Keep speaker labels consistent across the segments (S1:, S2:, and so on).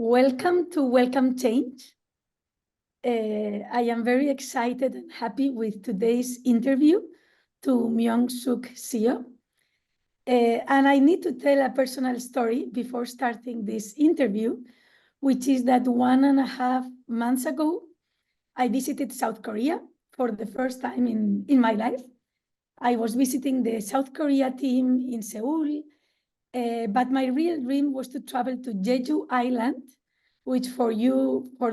S1: Welcome to Welcome Change. I am very excited and happy with today's interview to Myung-sook Seo. And I need to tell a personal story before starting this interview, which is that 1.5 months ago, I visited South Korea for the first time in my life. I was visiting the South Korea team in Seoul, but my real dream was to travel to Jeju Island, which for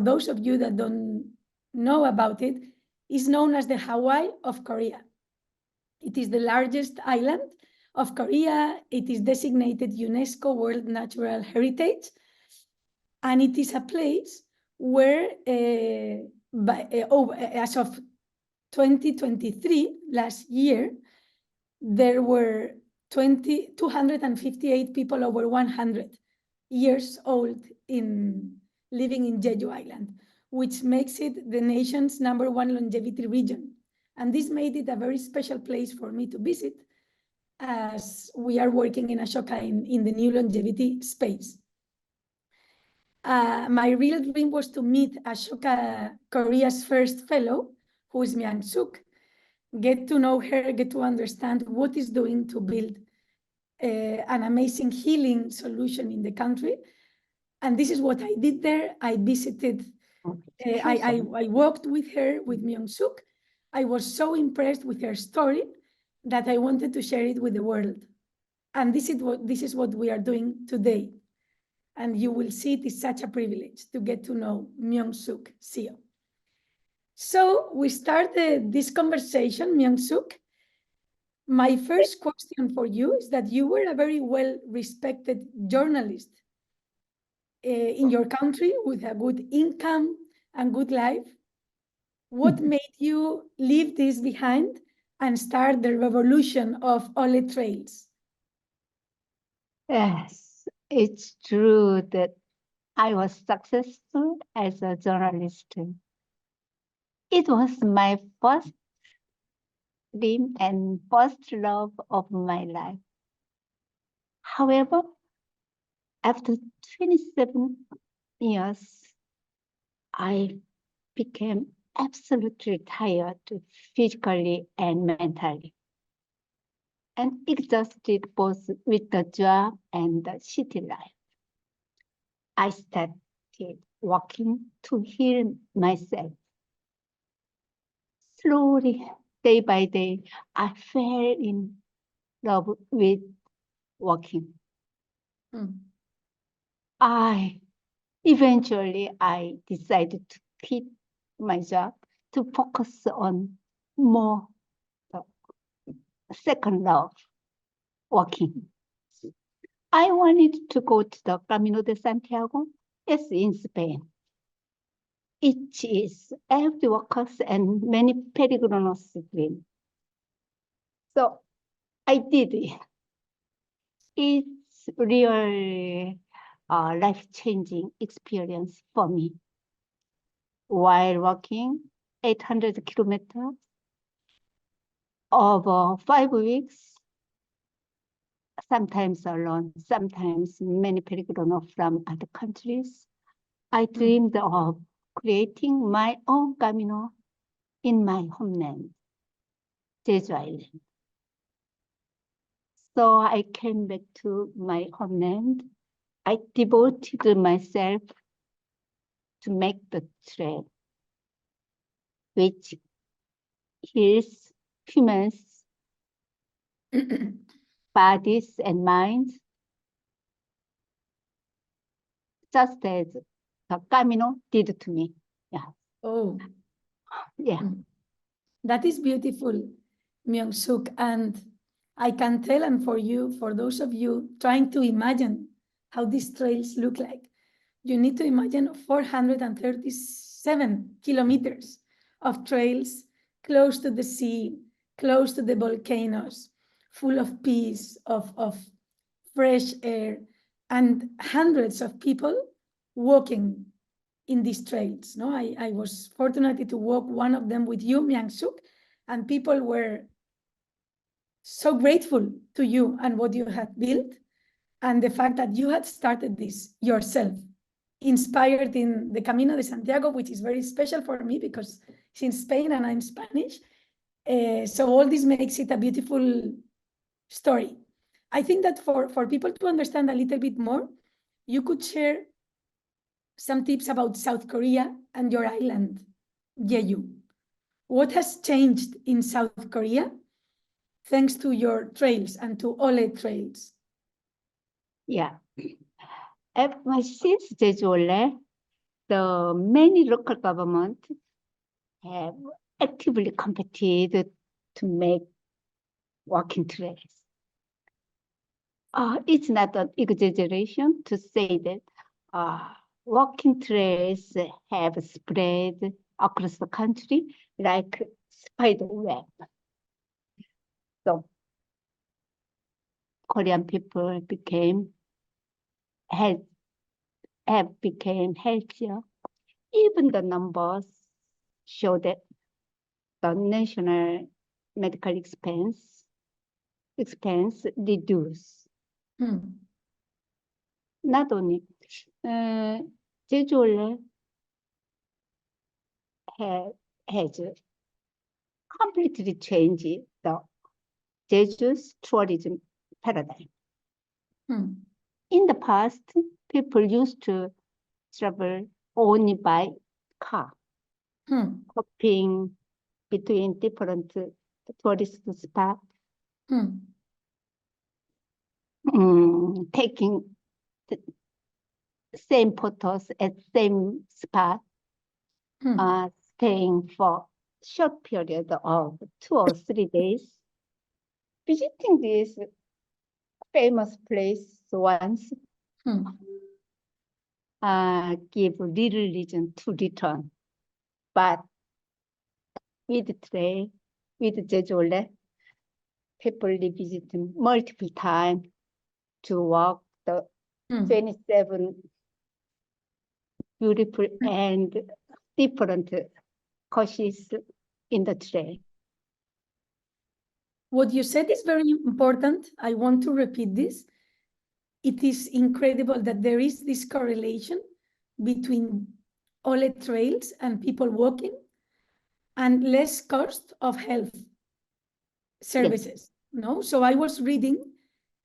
S1: those of you that don't know about it, is known as the Hawaii of Korea. It is the largest island of Korea. It is designated UNESCO World Natural Heritage. And it is a place where, as of 2023, last year, there were 258 people over 100 years old living in Jeju Island, which makes it the nation's #1 longevity region. And this made it a very special place for me to visit, as we are working in Ashoka in the new longevity space. My real dream was to meet Ashoka Korea's first fellow, who is Myung-sook, get to know her, get to understand what is doing to build an amazing healing solution in the country. And this is what I did there. I visited, I walked with her, with Myung-sook. I was so impressed with her story that I wanted to share it with the world. And this is what we are doing today. And you will see it is such a privilege to get to know Myung-sook Seo. So we started this conversation, Myung-sook. My first question for you is that you were a very well-respected journalist in your country with a good income and good life. What made you leave this behind and start the revolution of Olle trails?
S2: Yes, it's true that I was successful as a journalist. It was my first dream and first love of my life. However, after 27 years, I became absolutely tired physically and mentally, and exhausted both with the job and the city life. I started walking to heal myself. Slowly, day by day, I fell in love with walking. Eventually, I decided to quit my job to focus on more second love, walking. I wanted to go to the Camino de Santiago, yes, in Spain. It is every workers and many pilgrims dream. So I did it. It's really a life-changing experience for me. While walking 800 kilometers over 5 weeks, sometimes alone, sometimes many pilgrims from other countries, I dreamed of creating my own Camino in my homeland, Jeju Island. So I came back to my homeland. I devoted myself to make the trail, which heals humans' bodies and minds, just as the Camino did to me. Yeah.
S1: Oh,
S2: yeah.
S1: That is beautiful, Myung-sook. And I can tell, and for those of you trying to imagine how these trails look like, you need to imagine 437 kilometers of trails close to the sea, close to the volcanoes, full of peace, of fresh air, and hundreds of people walking in these trails. No, I was fortunate to walk one of them with you, Myung-sook, and people were so grateful to you and what you had built, and the fact that you had started this yourself. inspired in the Camino de Santiago, which is very special for me because it's in Spain and I'm Spanish. So all this makes it a beautiful story. I think that for people to understand a little bit more, you could share some tips about South Korea and your island, Jeju. What has changed in South Korea thanks to your trails and to Olle trails?
S2: Yeah. Since Jeju Olle, the many local governments have actively competed to make walking trails. It's not an exaggeration to say that walking trails have spread across the country like spider web. So Korean people became healthier. Even the numbers show that the national medical expense reduce. Not only Jeju Olle has completely changed the Jeju's tourism paradigm. In the past, people used to travel only by car, hopping between different tourist spots, taking the same photos at same spot, staying for short period of 2 or 3 days, visiting this famous place once, give little reason to return. But with Jeju Olle, people revisit multiple times to walk the 27 beautiful and different courses in the trail.
S1: What you said is very important. I want to repeat this. It is incredible that there is this correlation between Olle trails and people walking and less cost of health services. Yes. No? So I was reading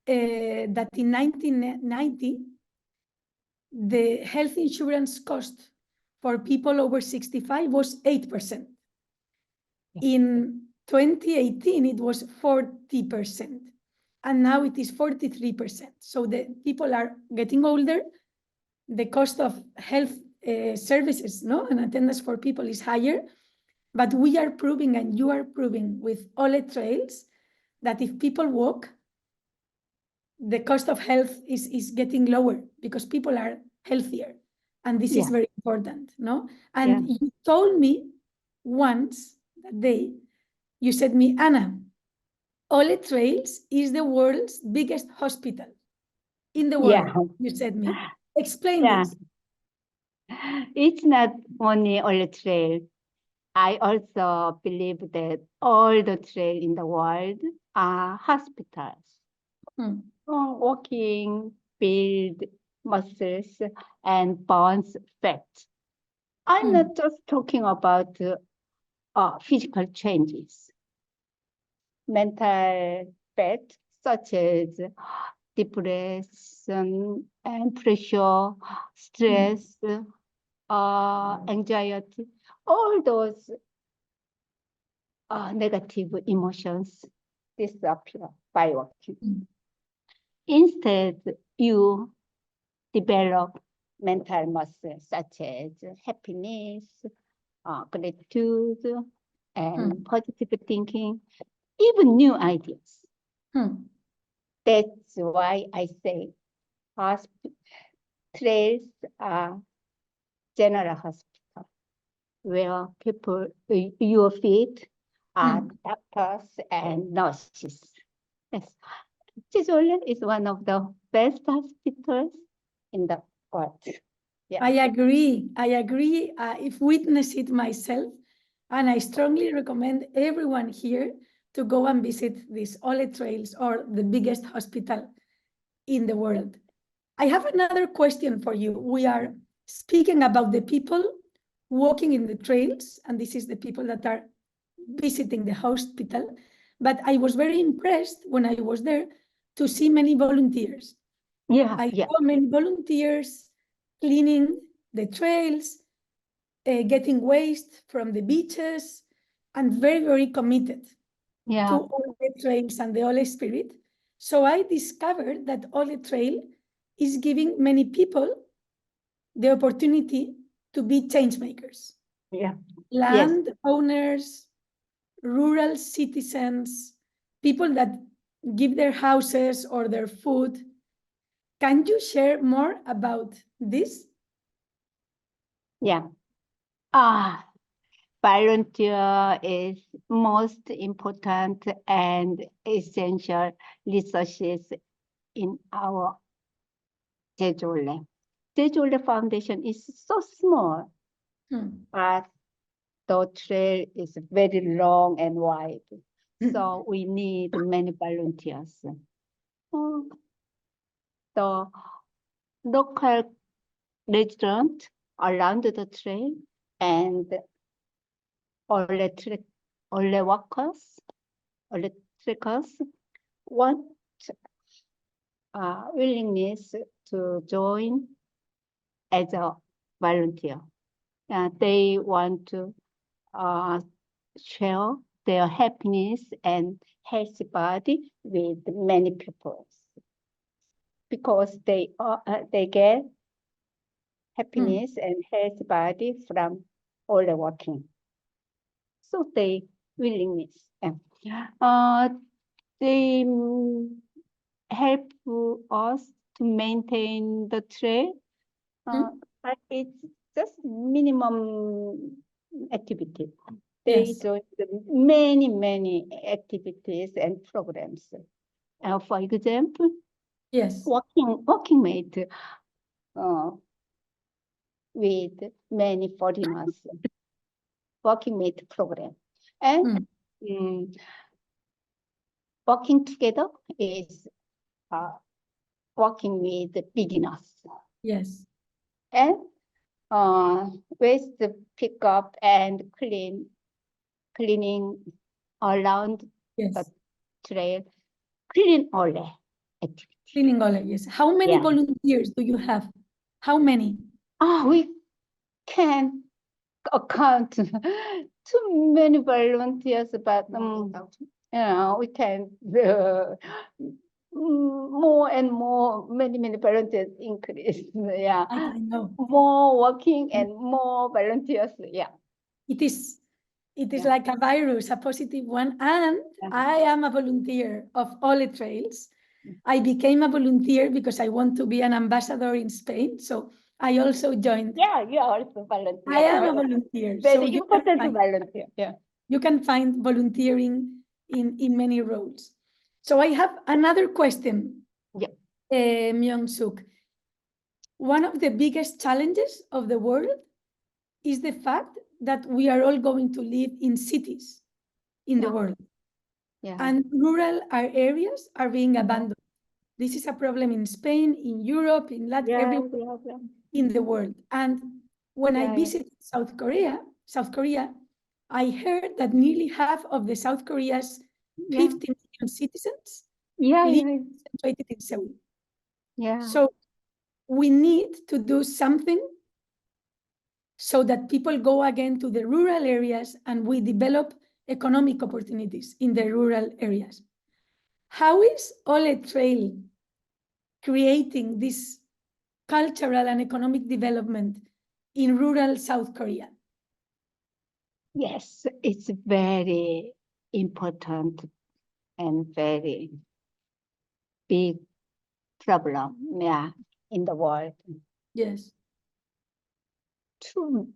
S1: that in 1990, the health insurance cost for people over 65 was 8%. Yes. In 2018, it was 40%. And now it is 43%. So the people are getting older. The cost of health services, no, and attendance for people is higher. But we are proving, and you are proving with Olle trails, that if people walk, the cost of health is getting lower because people are healthier. And this is very important, no? And you told me once that day, you said me, Anna, Olle Trails is the world's biggest hospital in the world, you said me. Explain this.
S2: It's not only Olle Trail. I also believe that all the trails in the world are hospitals. Walking, build muscles, and burns fat. I'm not just talking about physical changes. Mental fat, such as depression and pressure, stress, anxiety, all those negative emotions disappear by walking. Instead, you develop mental muscles such as happiness, gratitude, and positive thinking, even new ideas. That's why I say trails are general hospital, where people, your feet are doctors and nurses. Yes. Jeju Olle is one of the best hospitals in the world.
S1: Yeah. I agree. I've witnessed it myself, and I strongly recommend everyone here to go and visit these Olle trails, or the biggest hospital in the world. I have another question for you. We are speaking about the people walking in the trails, and this is the people that are visiting the hospital. But I was very impressed when I was there to see many volunteers. I saw many volunteers cleaning the trails, getting waste from the beaches, and very, very committed to all the trails and the Olle spirit. So I discovered that Olle Trail is giving many people the opportunity to be change makers. Land owners, rural citizens, people that give their houses or their food. Can you share more about this?
S2: Volunteer is most important and essential resources in our Jeju Olle. Jeju Olle Foundation is so small, but the trail is very long and wide. So we need many volunteers. The local residents around the trail and electric workers want willingness to join as a volunteer. They want to share their happiness and healthy body with many people because they get happiness and healthy body from all the walking. So they willingness. They help us to maintain the trail, but it's just minimum activity. They do many activities and programs. For example, walking mate with many foreigners. Walking mate program. And working together is working with beginners. And waste pickup and cleaning around the trail. Cleaning Olle activity.
S1: Cleaning Olle, yes. How many volunteers do you have? How many?
S2: We can account too many volunteers, but we can more and more, many volunteers increase.
S1: I know.
S2: More working and more volunteers.
S1: It is like a virus, a positive one. And I am a volunteer of Olle Trails. I became a volunteer because I want to be an ambassador in Spain. So I also joined.
S2: You are also volunteer.
S1: I am a volunteer.
S2: Very important to volunteer.
S1: You can find volunteering in many roles. So I have another question, Myung-sook. One of the biggest challenges of the world is the fact that we are all going to live in cities in the world. And rural areas are being abandoned. This is a problem in Spain, in Europe, in Latin, everywhere in the world. And when I visited South Korea, I heard that nearly half of the South Korea's 50 million citizens live concentrated in Seoul. So we need to do something so that people go again to the rural areas and we develop economic opportunities in the rural areas. How is Olle Trail creating this cultural and economic development in rural South Korea?
S2: Yes, it's very important and very big problem in the world. Too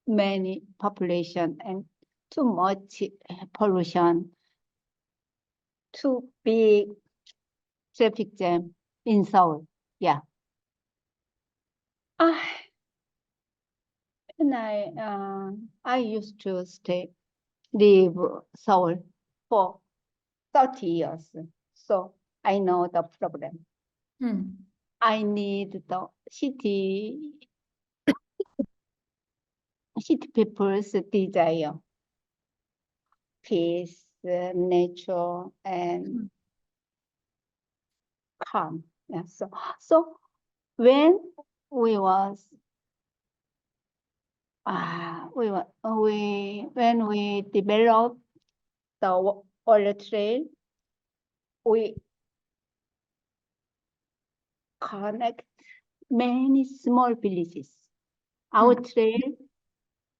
S2: many population and too much pollution, too big traffic jam in Seoul. And I used to live Seoul for 30 years. So I know the problem. I need the city city people's desire, peace, nature, and calm. Yeah. So when we was when we developed the Olle Trail, we connect many small villages. Our trail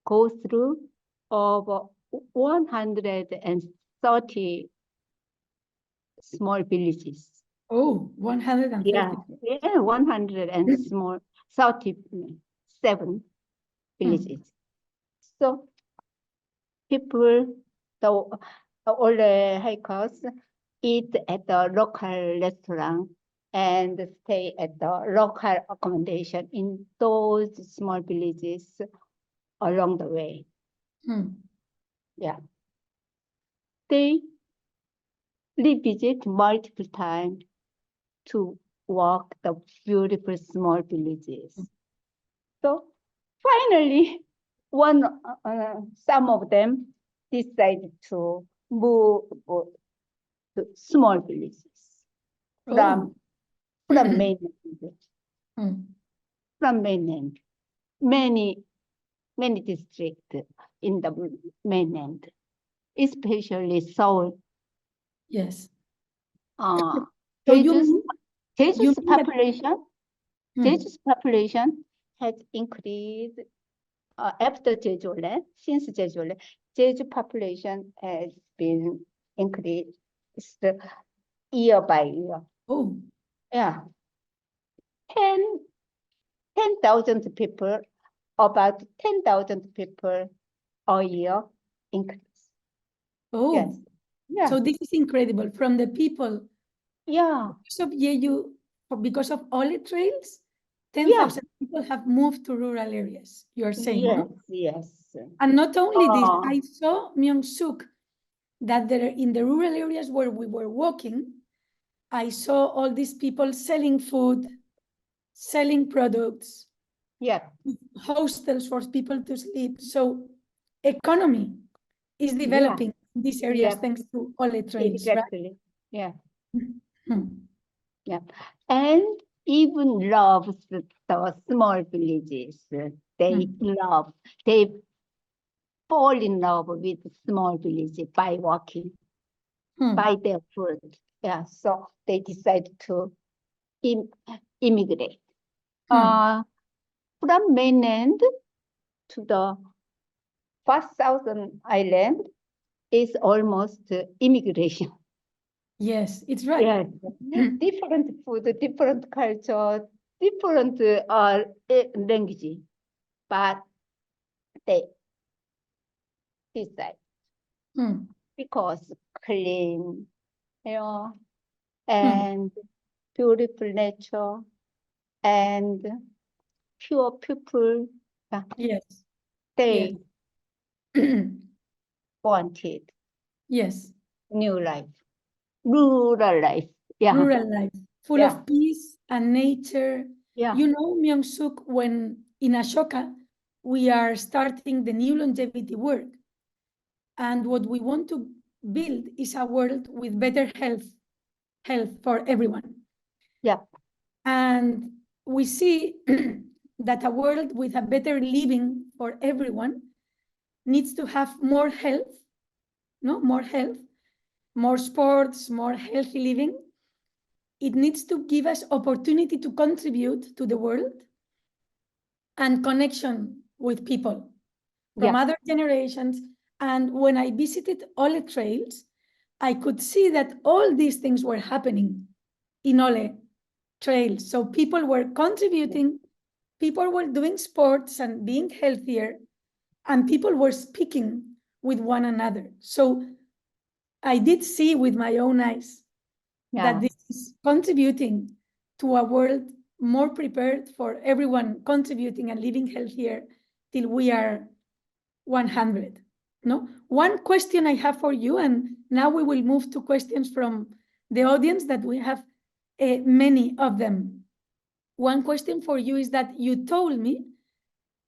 S2: goes through over 130 small villages.
S1: Oh, 130.
S2: Yeah, 137 villages. So people, all the hikers eat at the local restaurant and stay at the local accommodation in those small villages along the way. Yeah. They revisit multiple times to walk the beautiful small villages. So finally, some of them decided to move to small villages from mainland. From mainland, many districts in the mainland, especially Seoul.
S1: Yes.
S2: Jeju's population has increased after Jeju Olle. Since Jeju Olle, Jeju population has been increased year by year.
S1: Oh.
S2: Yeah. 10,000 people, about 10,000 people a year increase.
S1: Oh.
S2: Yes. Yeah.
S1: So this is incredible. From the people.
S2: Yeah.
S1: Because of Jeju, because of Olle trails, 10,000 people have moved to rural areas, you're saying,
S2: yes,
S1: no?
S2: Yes.
S1: And not only this, I saw Myung-sook, that there in the rural areas where we were walking, I saw all these people selling food, selling products, hostels for people to sleep. So economy is developing in these areas thanks to Olle trails,
S2: exactly.
S1: Right?
S2: Yeah. Yeah. And even loves the small villages. They fall in love with small villages by walking, by their food. Yeah. So they decide to immigrate. From mainland to the first southern island is almost immigration.
S1: Yes, it's right.
S2: Yes. Different food, different culture, different language, but they decide because clean, and beautiful nature and pure people.
S1: Yes.
S2: They wanted.
S1: Yes.
S2: New life, rural life. Yeah.
S1: Rural life, full of peace and nature.
S2: Yeah.
S1: You know, Myung-sook, when in Ashoka, we are starting the new longevity work. And what we want to build is a world with better health for everyone.
S2: Yeah.
S1: And we see that a world with a better living for everyone needs to have more health, more sports, more healthy living. It needs to give us opportunity to contribute to the world and connection with people from other generations. And when I visited Olle trails, I could see that all these things were happening in Olle trails. So people were contributing, people were doing sports and being healthier, and people were speaking with one another. So I did see with my own eyes that this is contributing to a world more prepared for everyone contributing and living healthier till we are 100. No? One question I have for you, and now we will move to questions from the audience that we have many of them. One question for you is that you told me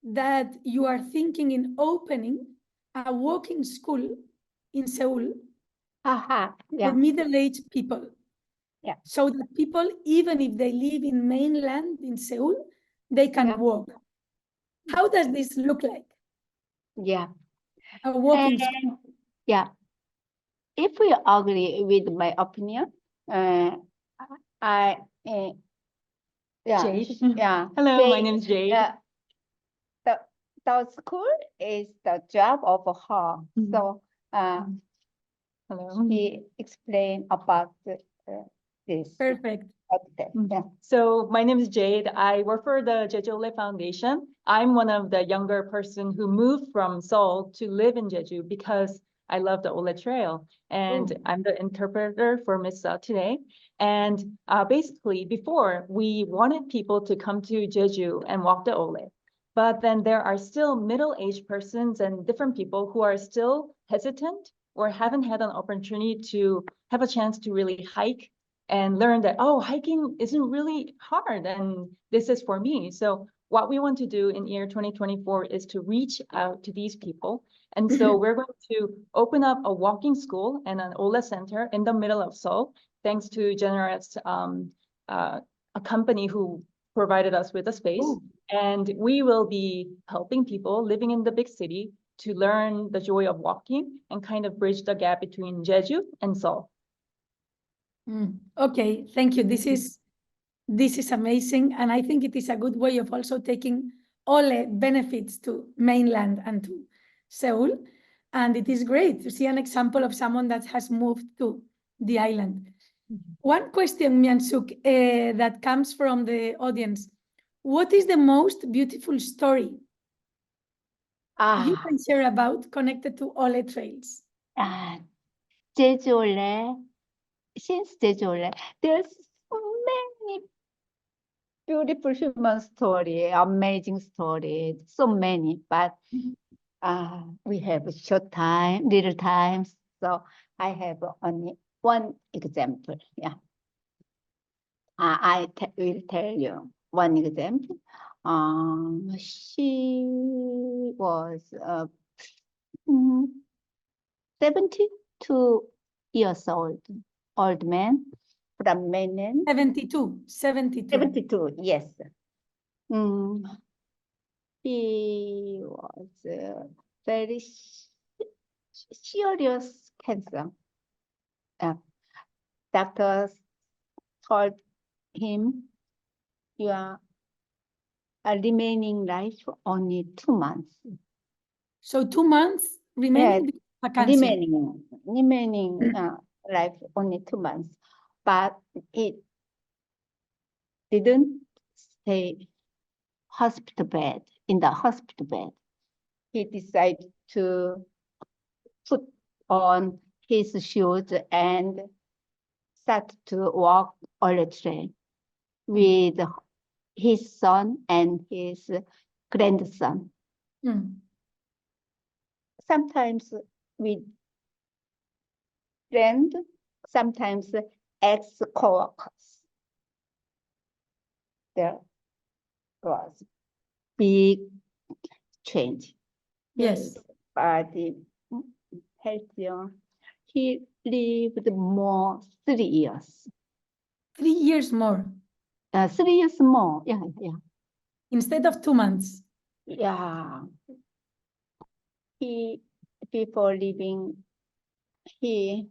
S1: that you are thinking in opening a walking school in Seoul
S2: Yeah.
S1: for middle-aged people.
S2: Yeah.
S1: So that people, even if they live in mainland in Seoul, they can walk. How does this look like?
S2: Yeah.
S1: A walking school.
S2: Yeah. If you agree with my opinion, I
S3: Jade.
S2: yeah.
S3: Hello,
S2: Jade,
S3: my name is Jade.
S2: The school is the job of her.
S3: Mhm.
S2: So
S3: Hello.
S2: he explained about this.
S1: Perfect.
S2: Okay. Yeah.
S3: So my name is Jade. I work for the Jeju Olle Foundation. I'm one of the younger person who moved from Seoul to live in Jeju because I love the Olle Trail. And I'm the interpreter for Miss Seo today. And basically, before, we wanted people to come to Jeju and walk the Olle. But then there are still middle-aged persons and different people who are still hesitant or haven't had an opportunity to have a chance to really hike and learn that, oh, hiking isn't really hard and this is for me. So what we want to do in year 2024 is to reach out to these people. And so we're going to open up a walking school and an Olle Center in the middle of Seoul, thanks to generous a company who provided us with a space.
S1: Ooh.
S3: And we will be helping people living in the big city to learn the joy of walking and kind of bridge the gap between Jeju and Seoul.
S1: Okay, thank you. This is amazing, and I think it is a good way of also taking Olle benefits to mainland and to Seoul. And it is great to see an example of someone that has moved to the island. One question, Myung-sook, that comes from the audience. What is the most beautiful story you can share about connected to Olle trails?
S2: Jeju Olle. Since Jeju Olle, there's so many beautiful human story, amazing stories, so many, but we have short time, little times, so I have only one example. Yeah, will tell you one example. She was 72 years old man from mainland.
S1: 72.
S2: 72, yes. He was very serious cancer. Doctors told him, you are remaining life only 2 months.
S1: So 2 months remaining cancer.
S2: Remaining life only 2 months. But it didn't stay in the hospital bed. He decided to put on his shoes and start to walk Olle Trail with his son and his grandson. Sometimes with friends, sometimes ex-co-workers. There was big change.
S1: Yes.
S2: His body healthier. He lived more 3 years.
S1: 3 years more.
S2: 3 years more. Yeah.
S1: Instead of 2 months.
S2: Yeah. Before leaving, he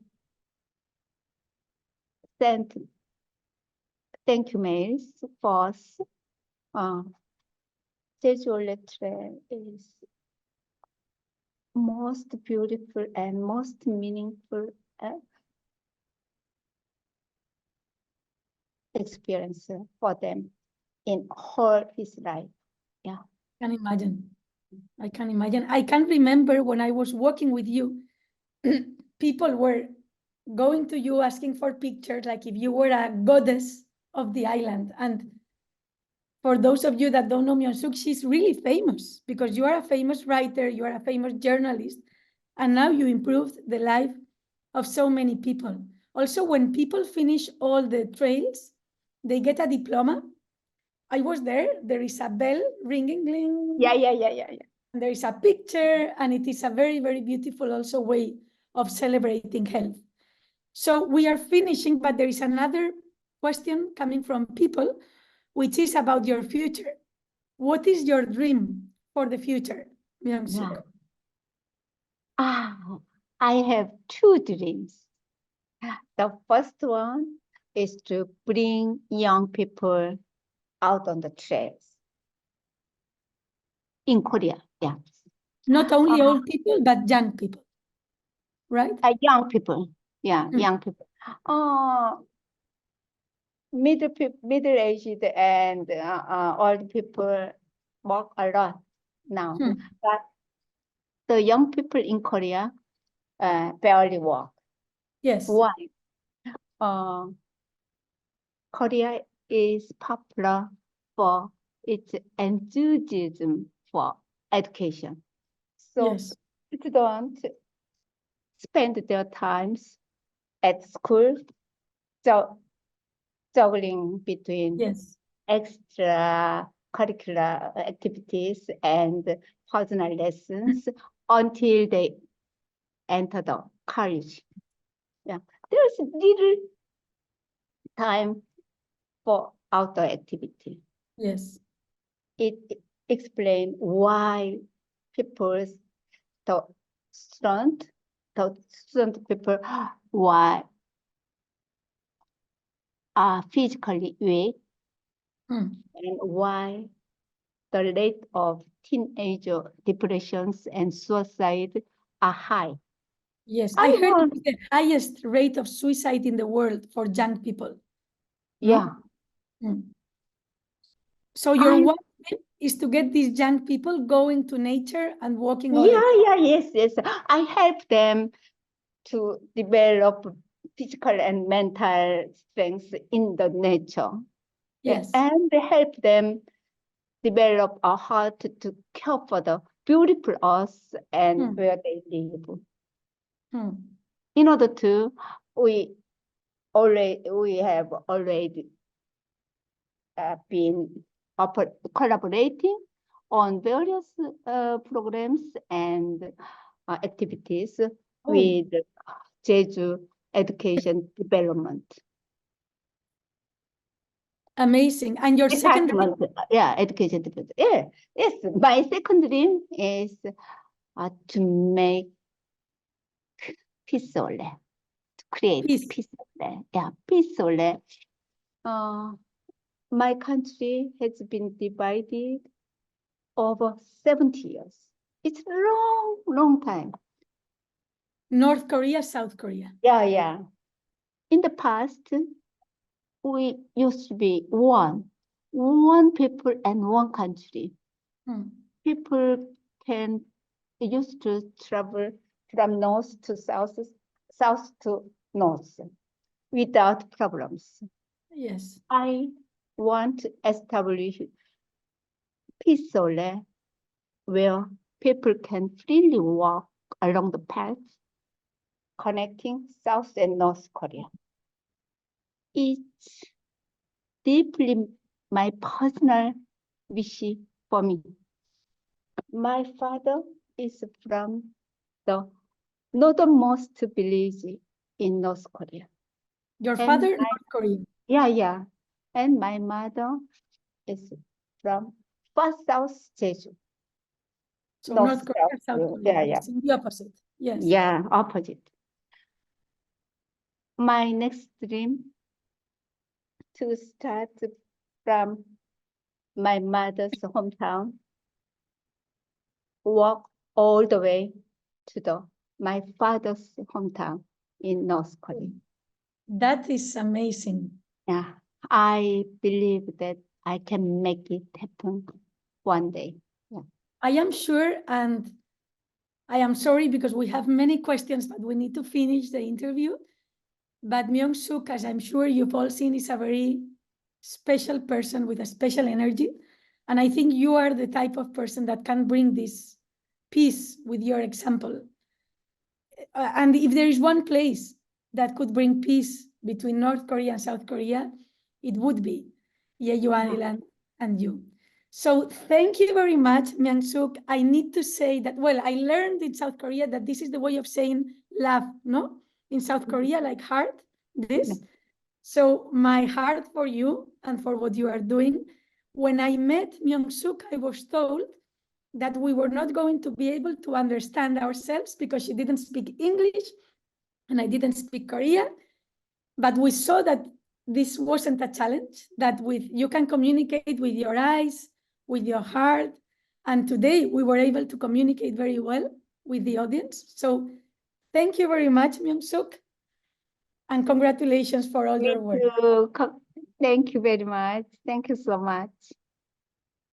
S2: sent thank you mails for us. Jeju Olle Trail is most beautiful and most meaningful experience for them in whole his life. Yeah.
S1: I can imagine. I can imagine. I can remember when I was working with you, people were going to you asking for pictures, like if you were a goddess of the island. And for those of you that don't know Myung-sook, she's really famous because you are a famous writer, you are a famous journalist, and now you improved the life of so many people. Also, when people finish all the trails, they get a diploma, I was there. There is a bell ringing, gling.
S2: Yeah.
S1: And there is a picture, and it is a very, very beautiful also way of celebrating health. So we are finishing, but there is another question coming from people, which is about your future. What is your dream for the future, Myung-sook?
S2: I have two dreams. The first one is to bring young people out on the trails in Korea. Yeah.
S1: Not only old people, but young people, right?
S2: Young people. Yeah,
S1: Mm.
S2: young people. Middle-aged and old people work a lot now. But the young people in Korea barely work.
S1: Yes.
S2: Why? Korea is popular for its enthusiasm for education. So
S1: Yes.
S2: students spend their times at school juggling between
S1: Yes.
S2: extra curricular activities and personal lessons until they enter the college. Yeah, there's little time for outdoor activity.
S1: Yes.
S2: It explains why the student people, why are physically weak and why the rate of teenager depressions and suicide are high.
S1: Yes, I heard it's the highest rate of suicide in the world for young people.
S2: Yeah.
S1: So your one thing is to get these young people going to nature and walking all the time.
S2: Yes. I help them to develop physical and mental strength in the nature.
S1: Yes.
S2: And help them develop a heart to care for the beautiful earth and where they live. In order to, we have already been collaborating on various programs and activities with Jeju Education Development.
S1: Amazing. And your second dream?
S2: Education development. Yes. My second dream is to make Peace Olle, to create Peace Olle. Yeah, Peace Olle. My country has been divided over 70 years. It's a long time.
S1: North Korea, South Korea.
S2: Yeah. In the past, we used to be one people and one country. People used to travel from north to south to north without problems.
S1: Yes.
S2: I want to establish Peace Olle where people can freely walk along the path connecting South and North Korea. It's deeply my personal wish for me. My father is from the northernmost village in North Korea.
S1: Your father, North Korean?
S2: Yeah. And my mother is from far south Jeju.
S1: So North Korea, South Korea.
S2: Yeah.
S1: It's in the opposite. Yes.
S2: Yeah, opposite. My next dream to start from my mother's hometown, walk all the way to my father's hometown in North Korea.
S1: That is amazing.
S2: Yeah, I believe that I can make it happen one day. Yeah.
S1: I am sure, and I am sorry because we have many questions, but we need to finish the interview. But Myung-sook, as I'm sure you've all seen, is a very special person with a special energy. And I think you are the type of person that can bring this peace with your example. And if there is one place that could bring peace between North Korea and South Korea, it would be Jeju Olle. and you. So thank you very much, Myung-sook. I need to say that, well, I learned in South Korea that this is the way of saying love, no? In South Korea, like heart, this. So my heart for you and for what you are doing. When I met Myung-sook, I was told that we were not going to be able to understand ourselves because she didn't speak English and I didn't speak Korean. But we saw that this wasn't a challenge, that you can communicate with your eyes, with your heart. And today we were able to communicate very well with the audience. So thank you very much, Myung-sook. And congratulations for all your work.
S2: Thank you very much. Thank you so much.